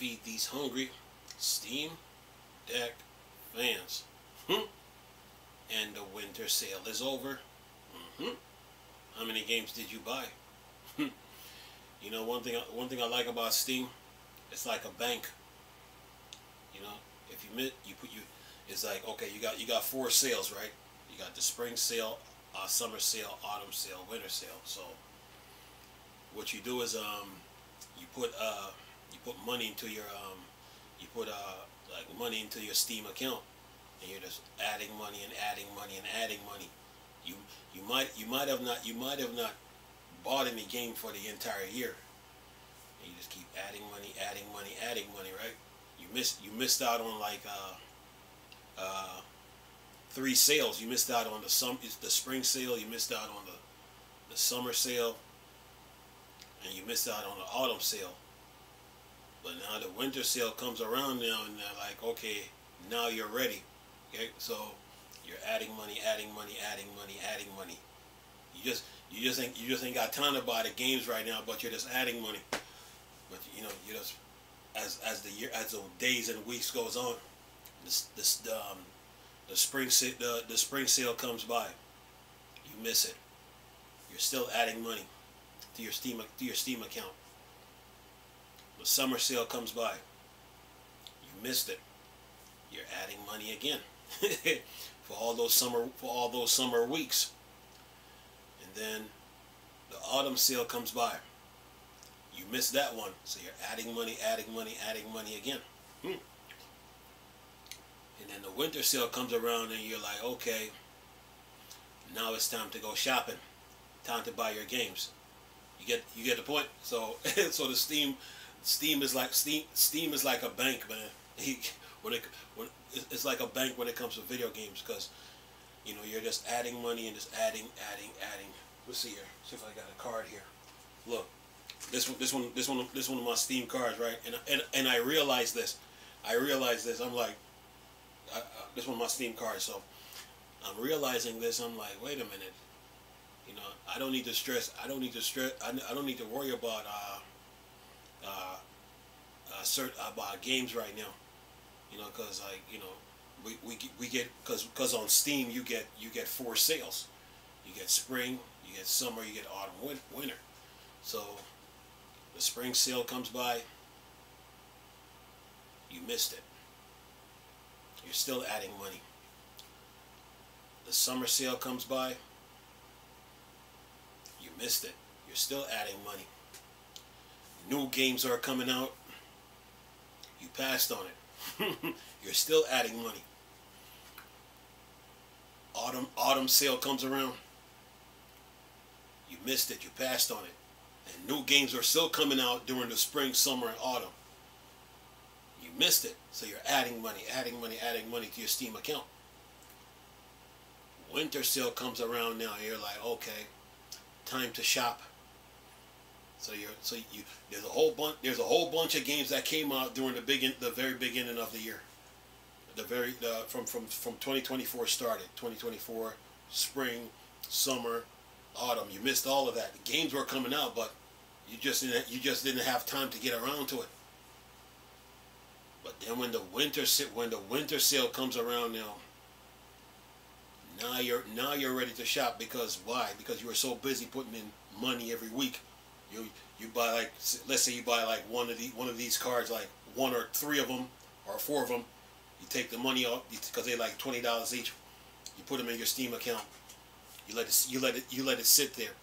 feed these hungry Steam Deck fans. And the winter sale is over. How many games did you buy? You know, one thing I like about Steam, it's like a bank. You know, if it's like, okay, you got 4 sales, right? You got the spring sale, summer sale, autumn sale, winter sale. So what you do is you put money into your you put like money into your Steam account, and you're just adding money and adding money and adding money. You might have not bought any game for the entire year, and you just keep adding money, adding money, adding money, right? You missed out on like 3 sales. You missed out on the spring sale. You missed out on the summer sale, and you missed out on the autumn sale. But now the winter sale comes around now, and they're like, okay, now you're ready. Okay, so you're adding money, adding money, adding money, adding money. You just ain't got time to buy the games right now, but you're just adding money. But you know, you just as the days and weeks goes on, the spring sale comes by. You miss it. You're still adding money to your Steam account. The summer sale comes by. You missed it. You're adding money again for all those summer weeks. And then the autumn sale comes by. You missed that one, so you're adding money, adding money, adding money again. And then the winter sale comes around, and you're like, okay, now it's time to go shopping. Time to buy your games. You get the point. So so the Steam is like a bank, man. It's like a bank when it comes to video games, because you know you're just adding money and just adding. Let's see here. See if I got a card here. Look, this one of my Steam cards, right? And I realized this. I'm like, this one of my Steam cards. So I'm realizing this. I'm like, wait a minute. You know, I don't need to stress. I don't need to worry about about games right now. You know, because like, you know, we get, because on Steam you get 4 sales. You get spring, you get summer, you get autumn, winter. So the spring sale comes by, you missed it. You're still adding money. The summer sale comes by, you missed it. You're still adding money. New games are coming out, you passed on it. You're still adding money. Autumn sale comes around, you missed it, you passed on it. And new games are still coming out during the spring, summer, and autumn. You missed it, so you're adding money, adding money, adding money to your Steam account. Winter sale comes around now, and you're like, okay, time to shop. So there's a whole bunch of games that came out during the very beginning of the year. From 2024 started. 2024 spring, summer, autumn. You missed all of that. The games were coming out, but you just didn't have time to get around to it. But then when the winter sale comes around now you're ready to shop. Because why? Because you were so busy putting in money every week. You buy, like, let's say you buy like one of these cards, like 1 or 3 of them or 4 of them. You take the money off because they're like $20 each. You put them in your Steam account. You let it sit there.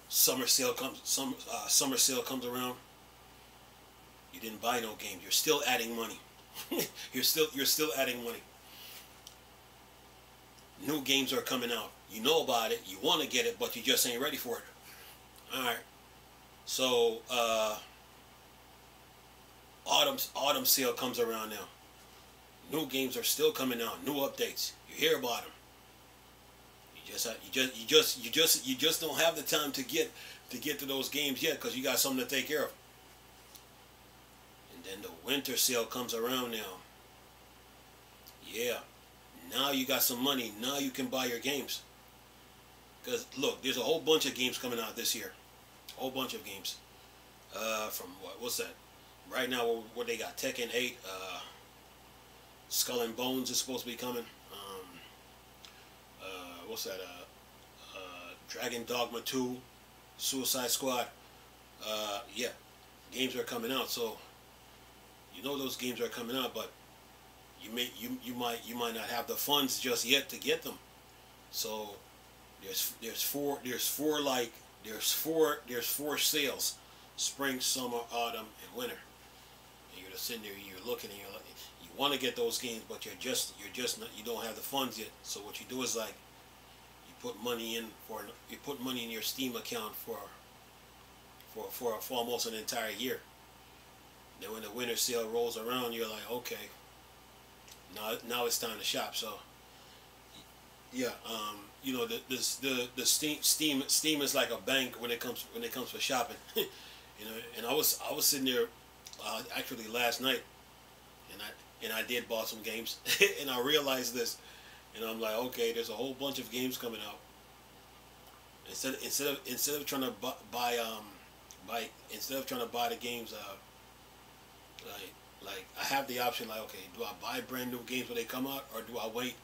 Summer sale comes around. You didn't buy no game. You're still adding money. you're still adding money. New games are coming out. You know about it. You want to get it, but you just ain't ready for it. All right. So autumn sale comes around now. New games are still coming out. New updates. You hear about them. You just don't have the time to get to those games yet, because you got something to take care of. And then the winter sale comes around now. Yeah. Now you got some money. Now you can buy your games. Because look, there's a whole bunch of games coming out this year. A whole bunch of games. From what's that? Right now, what they got? Tekken 8, Skull and Bones is supposed to be coming. What's that? Dragon Dogma 2, Suicide Squad. Yeah, games are coming out. So you know those games are coming out, but you might not have the funds just yet to get them. So there's four sales: spring, summer, autumn, and winter. And you're just sitting there, you're looking, and you're like, you want to get those games, but you're just not, you don't have the funds yet. So what you do is like you put money in your Steam account for almost an entire year. Then when the winter sale rolls around, you're like, okay, now it's time to shop. So yeah, you know the Steam is like a bank when it comes for shopping. You know, and I was sitting there actually last night, and I did bought some games, and I realized this, and I'm like, okay, there's a whole bunch of games coming out. Instead of trying to instead of trying to buy the games, like I have the option, like, okay, do I buy brand new games when they come out, or do I wait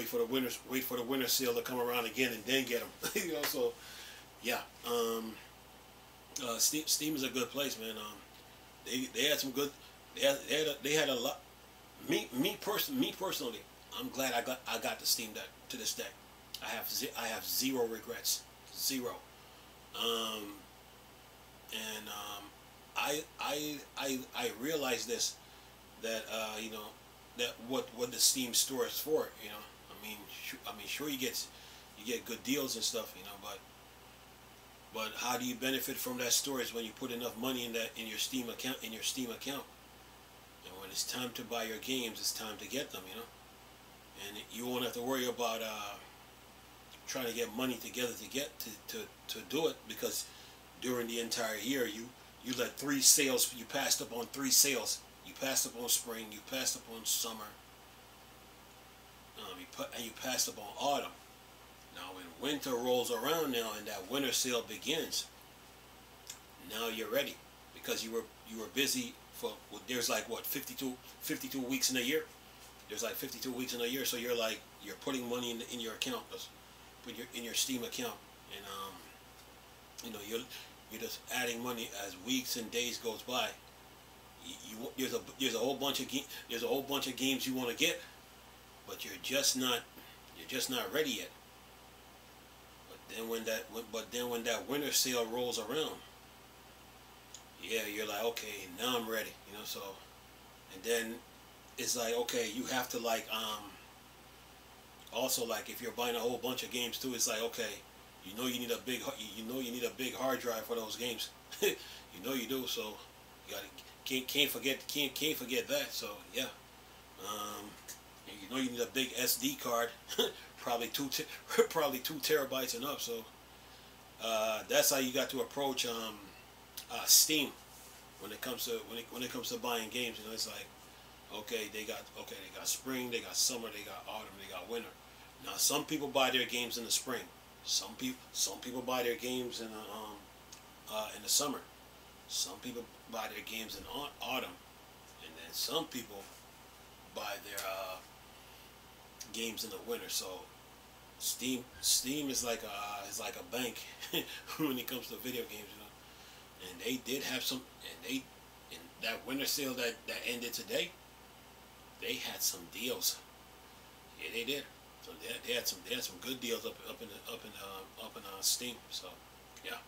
for the winter sale to come around again and then get them? You know, so yeah, Steam is a good place, man. They had some good, they had a lot. Me personally, I'm glad I got the Steam Deck to this day. I have zero regrets, zero. Um, and I realize this, that you know, that what the Steam store is for. You know, I mean, sure, you get good deals and stuff. You know, but how do you benefit from that store is when you put enough money in your Steam account, and when it's time to buy your games, it's time to get them. You know, and you won't have to worry about trying to get money together to do it, because during the entire year you let three sales, you passed up on three sales. You passed up on spring, you passed up on summer, and you passed up on autumn. Now when winter rolls around now and that winter sale begins, now you're ready, because you were busy for, there's like what, 52 weeks in a year. There's like 52 weeks in a year, so you're putting money in your account, in your Steam account, and you know, you're just adding money as weeks and days goes by. There's a whole bunch of games you want to get, but you're just not ready yet. But then when that winter sale rolls around, yeah, you're like, okay, now I'm ready. You know, so, and then it's like, okay, you have to like also, like, if you're buying a whole bunch of games too, it's like, okay, you know you need a big hard drive for those games. You know you do, so you can't forget that. So yeah, you know you need a big SD card, probably 2 terabytes and up. So that's how you got to approach Steam when it comes to buying games. You know, it's like, okay, they got spring, they got summer, they got autumn, they got winter. Now some people buy their games in the spring. Some people buy their games in the summer. Some people buy their games in autumn, and then some people buy their games in the winter. So Steam is like a bank when it comes to video games, you know. And they did have some, and that winter sale that ended today, they had some deals. Yeah, they did. So they had some good deals up in Steam. So yeah,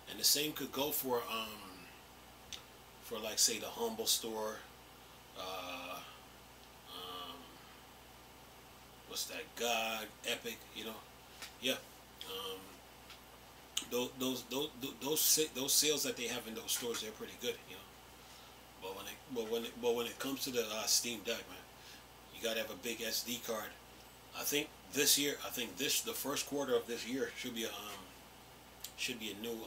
and the same could go for like, say, the Humble Store. What's that? GOG, Epic. You know, yeah. Those sales that they have in those stores, they're pretty good. You know, but when it comes to the Steam Deck, man, you gotta have a big SD card. I think the first quarter of this year should be a new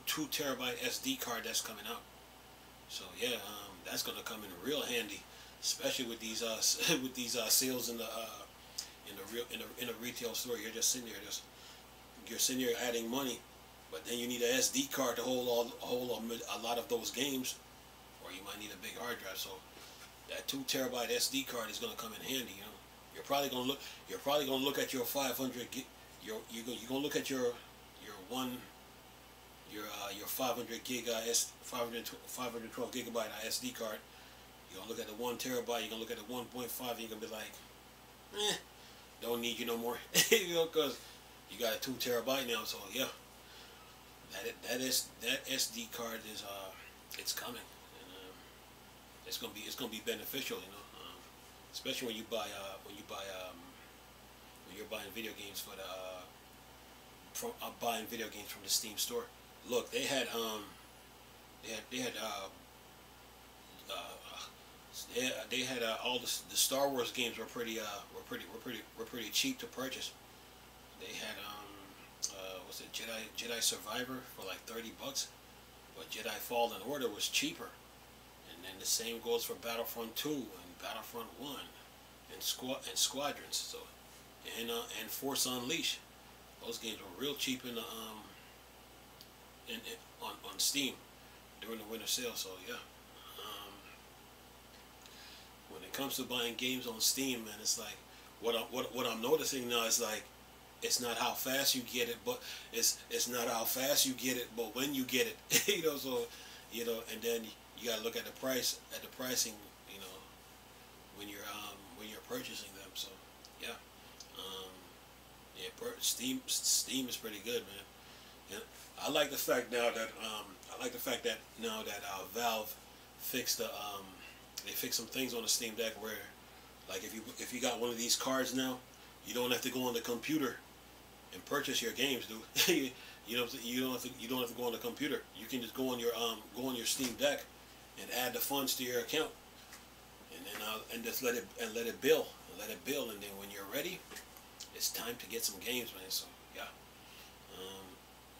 2 terabyte SD card that's coming out. So yeah, that's gonna come in real handy, especially with these sales in the retail store. You're sitting there adding money, But then you need an SD card to hold a lot of those games, or you might need a big hard drive. So that 2 terabyte SD card is going to come in handy. You know, you're probably going to look at your 500 gig. You're going to look at your 500 gig 512 gigabyte SD card. You're going to look at the 1 terabyte. You're going to look at the 1.5. And you're going to be like, don't need you no more. You know, because you got a 2 terabyte now. So yeah, that SD card is it's coming, and it's gonna be beneficial. You know, especially when you're buying video games for the buying video games from the Steam store. Look, they had all the Star Wars games were pretty cheap to purchase. They had what's it, Jedi Survivor for like $30, but Jedi Fallen Order was cheaper. And then the same goes for Battlefront 2 and Battlefront 1 and Squadrons. So and Force Unleashed. Those games were real cheap in the on Steam during the winter sale. So yeah. When it comes to buying games on Steam, man, it's like what I'm noticing now is like it's not how fast you get it, but it's not how fast you get it, but when you get it, you know. So you know, and then you gotta look at the pricing, you know, when you're purchasing them. So yeah, Steam is pretty good, man. And I like the fact now that Valve fixed they fixed some things on the Steam Deck where, like, if you got one of these cards now, you don't have to go on the computer and purchase your games, dude. you don't have to go on the computer. You can just go on your Steam Deck and add the funds to your account, and then and just let it bill, and then when you're ready, it's time to get some games, man. So yeah,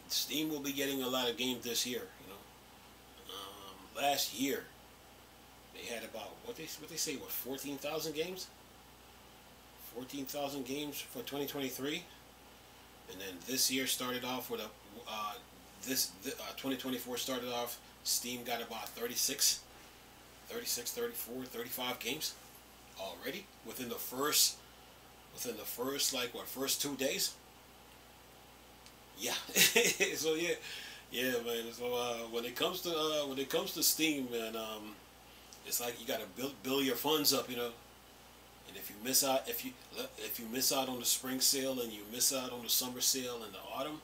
Steam will be getting a lot of games this year. You know, last year they had about what they say 14,000 games. 14,000 games for 2023, and then this year started off with 2024 started off. Steam got about 36, 34, 35 games already within the first first 2 days. Yeah. So yeah, man. So when it comes to Steam, man, it's like you gotta build your funds up, you know. And if you miss out on the spring sale and you miss out on the summer sale and the autumn,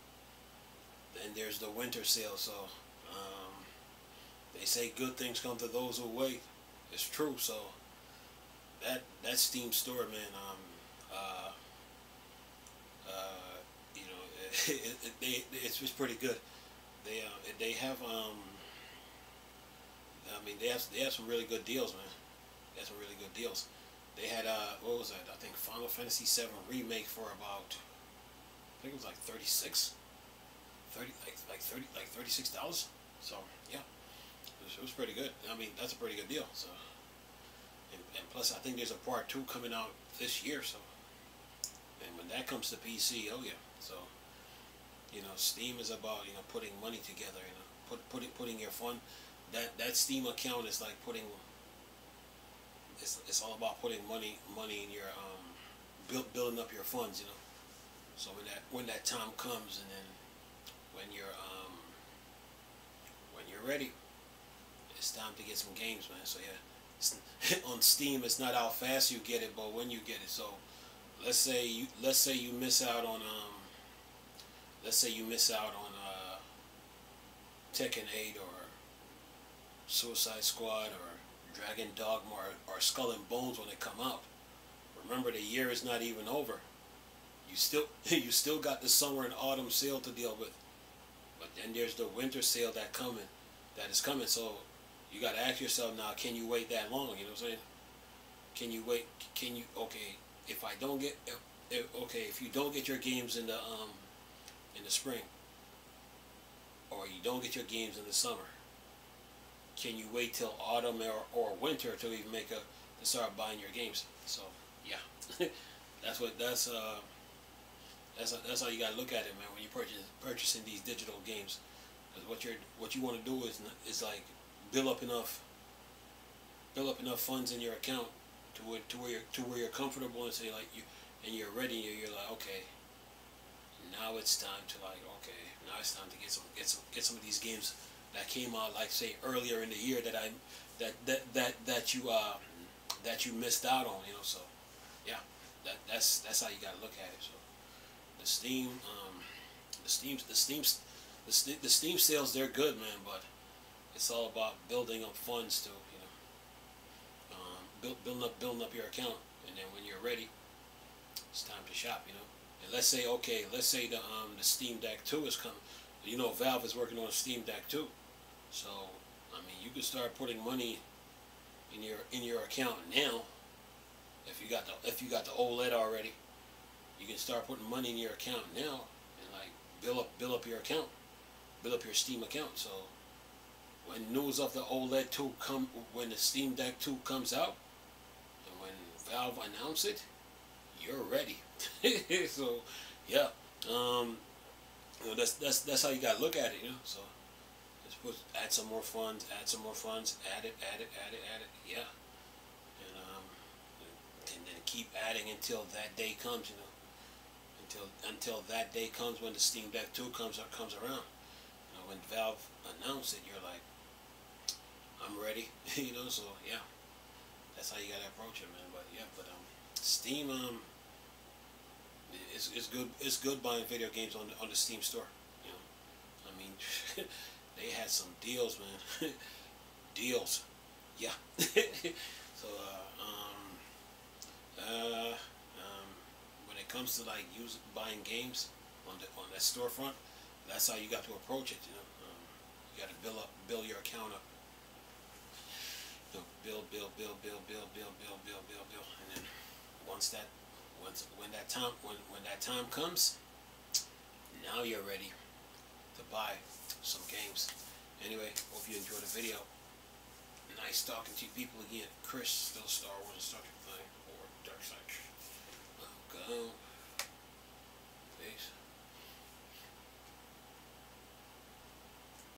then there's the winter sale. So they say good things come to those who wait. It's true. So that Steam store, man, you know, it's pretty good. They have I mean they have some really good deals, man. They have some really good deals. They had what was that? I think Final Fantasy VII remake for about, I think it was like $36. $36. So yeah, it was pretty good. I mean, that's a pretty good deal. So and plus I think there's a part 2 coming out this year. So and when that comes to PC, oh yeah. So you know, Steam is about, you know, putting money together. You know, putting your fund. That Steam account is like putting. It's all about putting money in your building up your funds, you know. So when that time comes, and then when you're ready, it's time to get some games, man. So yeah, on Steam, it's not how fast you get it, but when you get it. So let's say you miss out on Tekken 8 or Suicide Squad or Dragon Dogma or Skull and Bones when they come out. Remember, the year is not even over. You still got the summer and autumn sale to deal with. But then there's the winter sale that is coming. So you got to ask yourself now, can you wait that long? You know what I'm saying? Can you wait? If you don't get your games in the spring, or you don't get your games in the summer, can you wait till autumn or winter to even to start buying your games? So yeah, that's That's how you gotta look at it, man. When you purchasing these digital games, because what you want to do is like build up enough funds in your account to where you're comfortable and say like you and you're ready. You're like, okay, now it's time to like, okay, now it's time to get some of these games that came out like say earlier in the year that you missed out on. So yeah, that's how you gotta look at it. So the Steam, the Steam sales, they're good, man, but it's all about building up funds to, building up your account, and then when you're ready, it's time to shop. And let's say, okay, the Steam Deck 2 is coming. Valve is working on a Steam Deck 2, so I mean, you can start putting money in your account now. If you got the OLED already, you can start putting money in your account now and like build up your account, build up your Steam account. So when news of the OLED 2 when the Steam Deck 2 comes out, and when Valve announce it, you're ready. So yeah, that's how you gotta look at it. So just add some more funds, add it, yeah, and then keep adding until that day comes. Until that day comes when the Steam Deck 2 comes around. When Valve announced it, you're like, I'm ready. So yeah, that's how you gotta approach it, man. But Steam, it's good. It's good buying video games on the Steam store. I mean, they had some deals, man. Deals, yeah. So when it comes to like buying games on that storefront, that's how you got to approach it. You got to build your account up. Build, and then when that time comes, now you're ready to buy some games. Anyway, hope you enjoyed the video. Nice talking to you people again. Chris, still Star Wars Instructor Thing or Dark Side. Go.